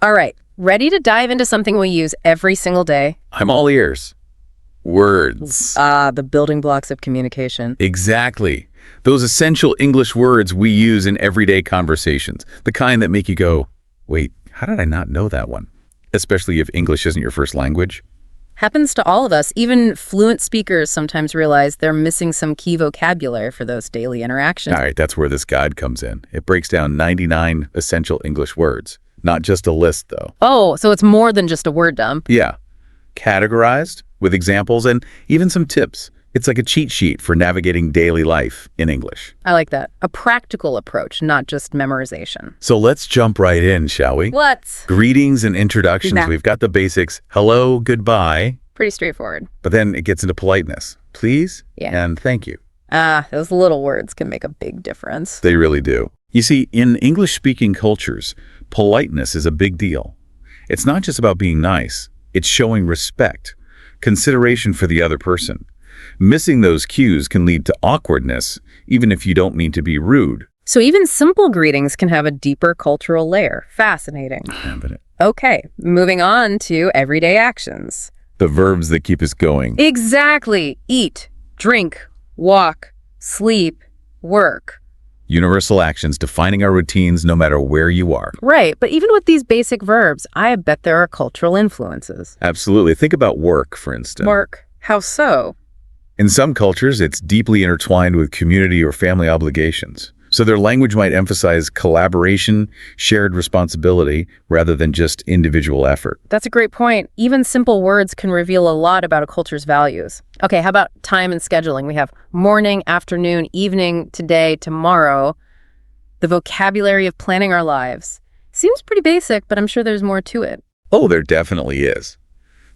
All right, ready to dive into something we use every single day? I'm all ears. Words. The building blocks of communication. Exactly. Those essential English words we use in everyday conversations. The kind that make you go, wait, how did I not know that one? Especially if English isn't your first language. Happens to all of us. Even fluent speakers sometimes realize they're missing some key vocabulary for those daily interactions. All right, that's where this guide comes in. It breaks down 99 essential English words. Not just a list, though. Oh, so it's more than just a word dump. Yeah. Categorized with examples and even some tips. It's like a cheat sheet for navigating daily life in English. I like that. A practical approach, not just memorization. So let's jump right in, shall we? Let's. Greetings and introductions. Nah. We've got the basics. Hello, goodbye. Pretty straightforward. But then it gets into politeness. Please Yeah. and thank you. Those little words can make a big difference. They really do. You see, in English-speaking cultures, politeness is a big deal. It's not just about being nice. It's showing respect, consideration for the other person. Missing those cues can lead to awkwardness, even if you don't mean to be rude. So even simple greetings can have a deeper cultural layer. Fascinating. Okay, moving on to everyday actions. The verbs that keep us going. Exactly. Eat, drink, walk, sleep, work. Universal actions defining our routines no matter where you are. Right, but even with these basic verbs, I bet there are cultural influences. Absolutely. Think about work, for instance. Work. How so? In some cultures, it's deeply intertwined with community or family obligations. So their language might emphasize collaboration, shared responsibility, rather than just individual effort. That's a great point. Even simple words can reveal a lot about a culture's values. Okay, how about time and scheduling? We have morning, afternoon, evening, today, tomorrow. The vocabulary of planning our lives. Seems pretty basic, but I'm sure there's more to it. Oh, there definitely is.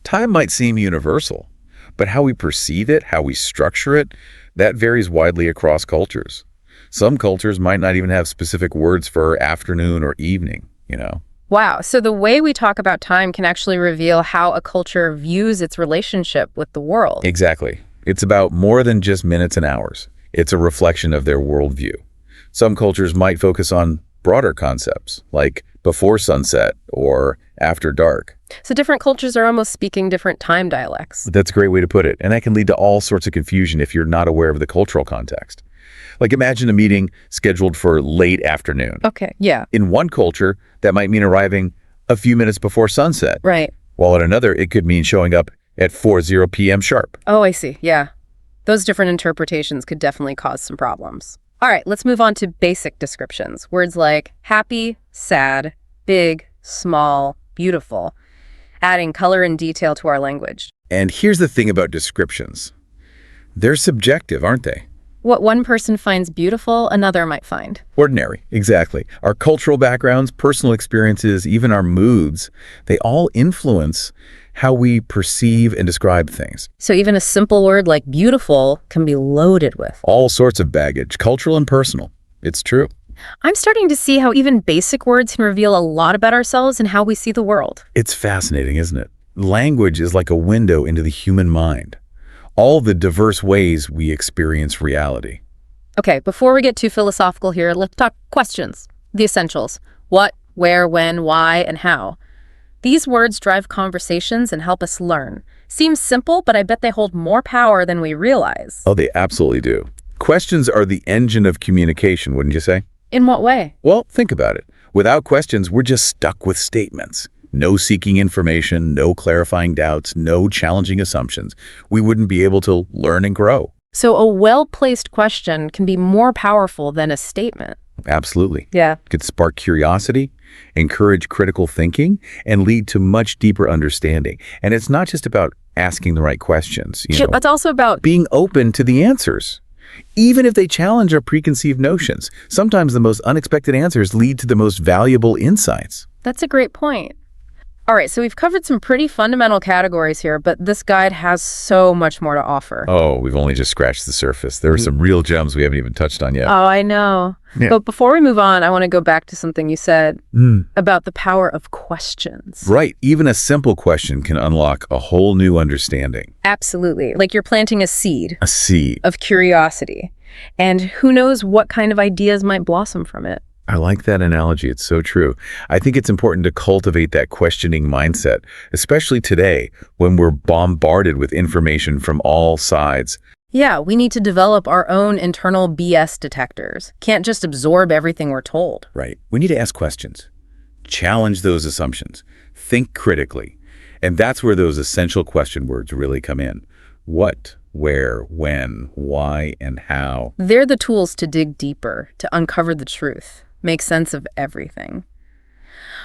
Time might seem universal, but how we perceive it, how we structure it, that varies widely across cultures. Some cultures might not even have specific words for afternoon or evening, you know? Wow, so the way we talk about time can actually reveal how a culture views its relationship with the world. Exactly. It's about more than just minutes and hours. It's a reflection of their worldview. Some cultures might focus on broader concepts, like before sunset or after dark. So different cultures are almost speaking different time dialects. That's a great way to put it, and that can lead to all sorts of confusion if you're not aware of the cultural context. Like imagine a meeting scheduled for late afternoon. Okay, yeah. In one culture, that might mean arriving a few minutes before sunset. Right. While in another, it could mean showing up at 4:00 p.m. sharp. Oh, I see. Yeah. Those different interpretations could definitely cause some problems. All right, let's move on to basic descriptions. Words like happy, sad, big, small, beautiful, adding color and detail to our language. And here's the thing about descriptions. They're subjective, aren't they? What one person finds beautiful, another might find. Ordinary, exactly. Our cultural backgrounds, personal experiences, even our moods, they all influence how we perceive and describe things. So even a simple word like beautiful can be loaded with All sorts of baggage, cultural and personal. It's true. I'm starting to see how even basic words can reveal a lot about ourselves and how we see the world. It's fascinating, isn't it? Language is like a window into the human mind. All the diverse ways we experience reality. Okay, before we get too philosophical here, let's talk questions. The essentials. What, where, when, why, and how. These words drive conversations and help us learn. Seems simple, but I bet they hold more power than we realize. Oh, they absolutely do. Questions are the engine of communication, wouldn't you say? In what way? Well, think about it. Without questions, we're just stuck with statements. No seeking information, no clarifying doubts, no challenging assumptions. We wouldn't be able to learn and grow. So a well-placed question can be more powerful than a statement. Absolutely. Yeah. It could spark curiosity, encourage critical thinking, and lead to much deeper understanding. And it's not just about asking the right questions. It's also about being open to the answers. Even if they challenge our preconceived notions, sometimes the most unexpected answers lead to the most valuable insights. That's a great point. All right, so we've covered some pretty fundamental categories here, but this guide has so much more to offer. Oh, we've only just scratched the surface. There are some real gems we haven't even touched on yet. Oh, I know. Yeah. But before we move on, I want to go back to something you said about the power of questions. Right. Even a simple question can unlock a whole new understanding. Absolutely. Like you're planting a seed. A seed. Of curiosity. And who knows what kind of ideas might blossom from it. I like that analogy. It's so true. I think it's important to cultivate that questioning mindset, especially today when we're bombarded with information from all sides. Yeah, we need to develop our own internal BS detectors. Can't just absorb everything we're told. Right. We need to ask questions, challenge those assumptions, think critically. And that's where those essential question words really come in. What, where, when, why, and how. They're the tools to dig deeper, to uncover the truth, make sense of everything.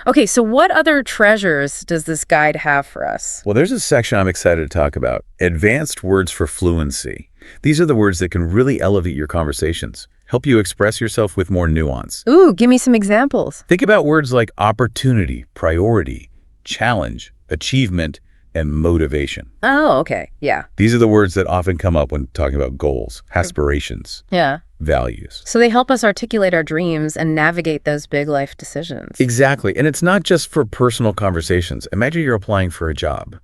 Okay, so what other treasures does this guide have for us? Well, there's a section I'm excited to talk about. Advanced words for fluency. These are the words that can really elevate your conversations, help you express yourself with more nuance. Ooh, give me some examples. Think about words like opportunity, priority, challenge, achievement, and motivation. Oh, okay. Yeah. These are the words that often come up when talking about goals, aspirations, Yeah. values. So they help us articulate our dreams and navigate those big life decisions. Exactly. And it's not just for personal conversations. Imagine you're applying for a job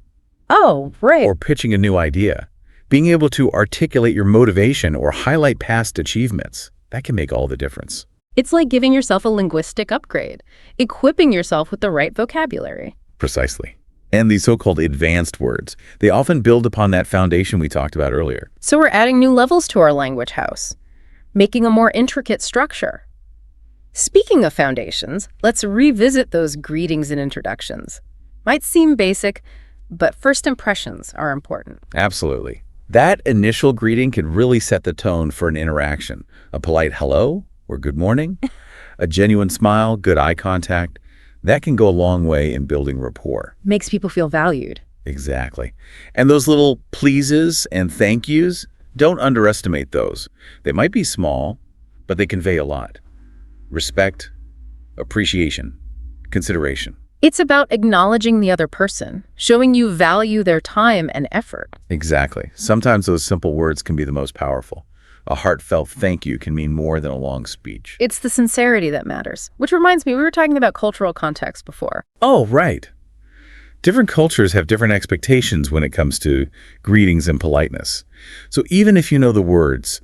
Oh, right. or pitching a new idea. Being able to articulate your motivation or highlight past achievements, that can make all the difference. It's like giving yourself a linguistic upgrade, equipping yourself with the right vocabulary. Precisely. And these so-called advanced words, they often build upon that foundation we talked about earlier. So we're adding new levels to our language house, making a more intricate structure. Speaking of foundations, let's revisit those greetings and introductions. Might seem basic, but first impressions are important. Absolutely. That initial greeting can really set the tone for an interaction. A polite hello or good morning, a genuine smile, good eye contact, that can go a long way in building rapport. Makes people feel valued. Exactly. And those little pleases and thank yous, don't underestimate those. They might be small, but they convey a lot. Respect, appreciation, consideration. It's about acknowledging the other person, showing you value their time and effort. Exactly. Sometimes those simple words can be the most powerful. A heartfelt thank you can mean more than a long speech. It's the sincerity that matters. Which reminds me, we were talking about cultural context before. Oh, right. Different cultures have different expectations when it comes to greetings and politeness. So even if you know the words,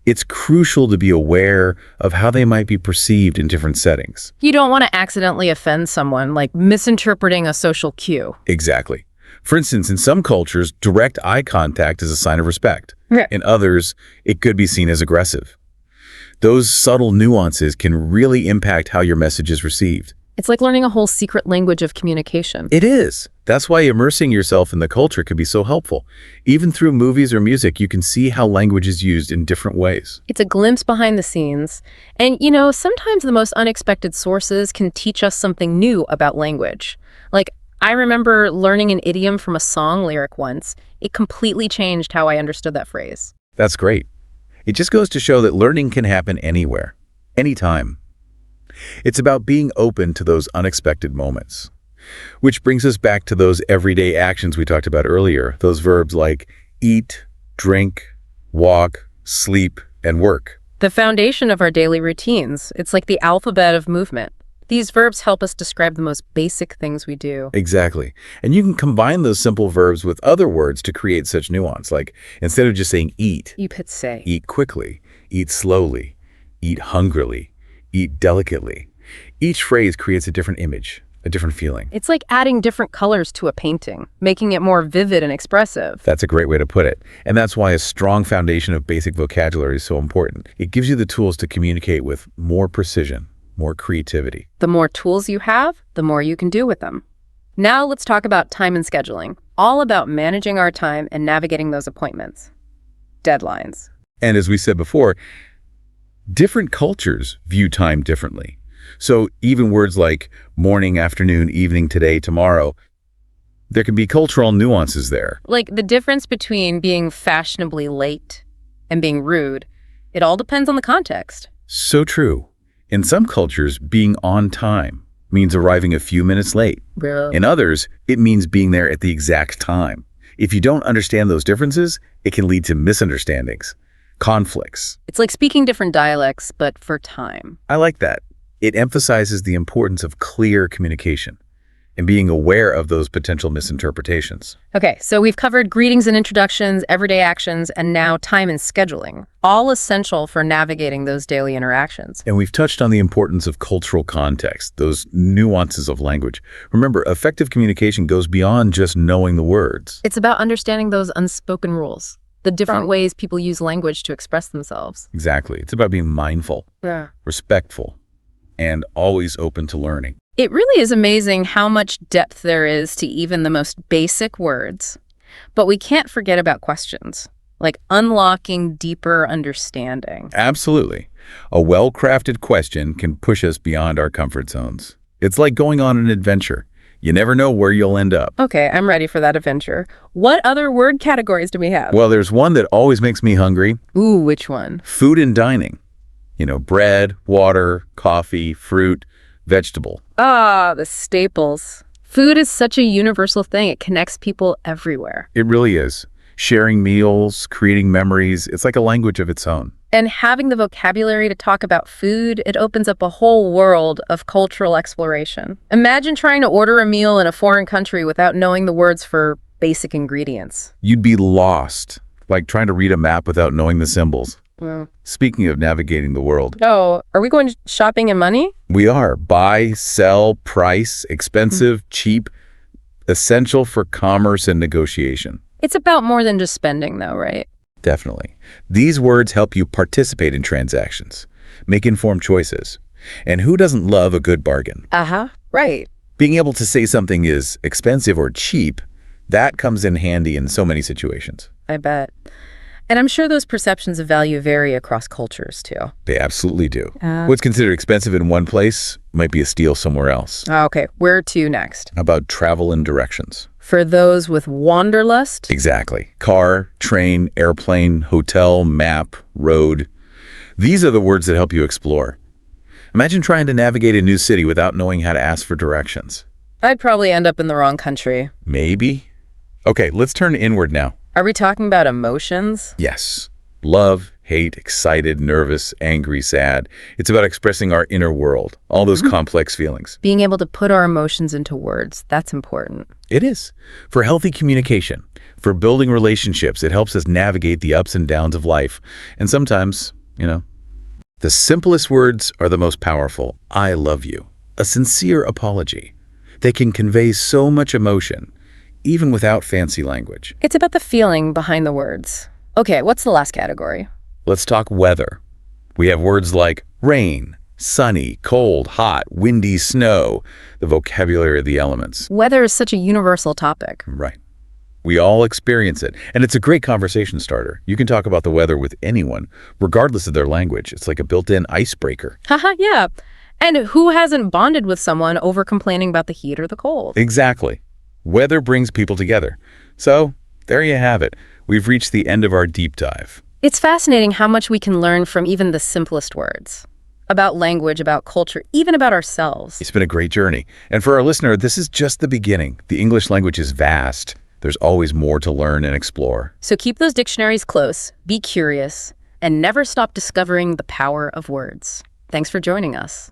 it's crucial to be aware of how they might be perceived in different settings. You don't want to accidentally offend someone, like misinterpreting a social cue. Exactly. For instance, in some cultures, direct eye contact is a sign of respect. Yeah. In others, it could be seen as aggressive. Those subtle nuances can really impact how your message is received. It's like learning a whole secret language of communication. It is. That's why immersing yourself in the culture can be so helpful. Even through movies or music, you can see how language is used in different ways. It's a glimpse behind the scenes. And, sometimes the most unexpected sources can teach us something new about language. Like, I remember learning an idiom from a song lyric once. It completely changed how I understood that phrase. That's great. It just goes to show that learning can happen anywhere, anytime. It's about being open to those unexpected moments. Which brings us back to those everyday actions we talked about earlier, those verbs like eat, drink, walk, sleep, and work. The foundation of our daily routines. It's like the alphabet of movement. These verbs help us describe the most basic things we do. Exactly. And you can combine those simple verbs with other words to create such nuance. Like instead of just saying eat, You could say. eat quickly, eat slowly, eat hungrily, eat delicately. Each phrase creates a different image, a different feeling. It's like adding different colors to a painting, making it more vivid and expressive. That's a great way to put it. And that's why a strong foundation of basic vocabulary is so important. It gives you the tools to communicate with more precision, more creativity. The more tools you have, the more you can do with them. Now let's talk about time and scheduling. All about managing our time and navigating those appointments. Deadlines. And as we said before, different cultures view time differently. So even words like morning, afternoon, evening, today, tomorrow, there can be cultural nuances there. Like the difference between being fashionably late and being rude, it all depends on the context. So true. In some cultures, being on time means arriving a few minutes late. Really? In others, it means being there at the exact time. If you don't understand those differences, it can lead to misunderstandings, conflicts. It's like speaking different dialects, but for time. I like that. It emphasizes the importance of clear communication. and being aware of those potential misinterpretations. Okay, so we've covered greetings and introductions, everyday actions, and now time and scheduling, all essential for navigating those daily interactions. And we've touched on the importance of cultural context, those nuances of language. Remember, effective communication goes beyond just knowing the words. It's about understanding those unspoken rules, the different ways people use language to express themselves. Exactly. It's about being mindful, respectful, and always open to learning. It really is amazing how much depth there is to even the most basic words. But we can't forget about questions, like unlocking deeper understanding. Absolutely. A well-crafted question can push us beyond our comfort zones. It's like going on an adventure. You never know where you'll end up. Okay, I'm ready for that adventure. What other word categories do we have? Well, there's one that always makes me hungry. Ooh, which one? Food and dining. Bread, water, coffee, fruit, vegetable. Ah, the staples. Food is such a universal thing. It connects people everywhere. It really is. Sharing meals, creating memories, it's like a language of its own. And having the vocabulary to talk about food, it opens up a whole world of cultural exploration. Imagine trying to order a meal in a foreign country without knowing the words for basic ingredients. You'd be lost, like trying to read a map without knowing the symbols. Well. Speaking of navigating the world. Oh, are we going shopping and money? We are. Buy, sell, price, expensive, cheap, essential for commerce and negotiation. It's about more than just spending, though, right? Definitely. These words help you participate in transactions, make informed choices. And who doesn't love a good bargain? Right. Being able to say something is expensive or cheap, that comes in handy in so many situations. I bet. And I'm sure those perceptions of value vary across cultures, too. They absolutely do. What's considered expensive in one place might be a steal somewhere else. Okay, where to next? How about travel and directions? For those with wanderlust? Exactly. Car, train, airplane, hotel, map, road. These are the words that help you explore. Imagine trying to navigate a new city without knowing how to ask for directions. I'd probably end up in the wrong country. Maybe. Okay, let's turn inward now. Are we talking about emotions? Yes. Love, hate, excited, nervous, angry, sad. It's about expressing our inner world, all those complex feelings. Being able to put our emotions into words, that's important. It is. For healthy communication, for building relationships, it helps us navigate the ups and downs of life. And sometimes, the simplest words are the most powerful. I love you. A sincere apology. They can convey so much emotion, even without fancy language. It's about the feeling behind the words. Okay, what's the last category? Let's talk weather. We have words like rain, sunny, cold, hot, windy, snow, the vocabulary of the elements. Weather is such a universal topic. Right. We all experience it, and it's a great conversation starter. You can talk about the weather with anyone, regardless of their language. It's like a built-in icebreaker. Yeah. And who hasn't bonded with someone over complaining about the heat or the cold? Exactly. Weather brings people together. So, there you have it. We've reached the end of our deep dive. It's fascinating how much we can learn from even the simplest words. About language, about culture, even about ourselves. It's been a great journey. And for our listener, this is just the beginning. The English language is vast. There's always more to learn and explore. So keep those dictionaries close, be curious, and never stop discovering the power of words. Thanks for joining us.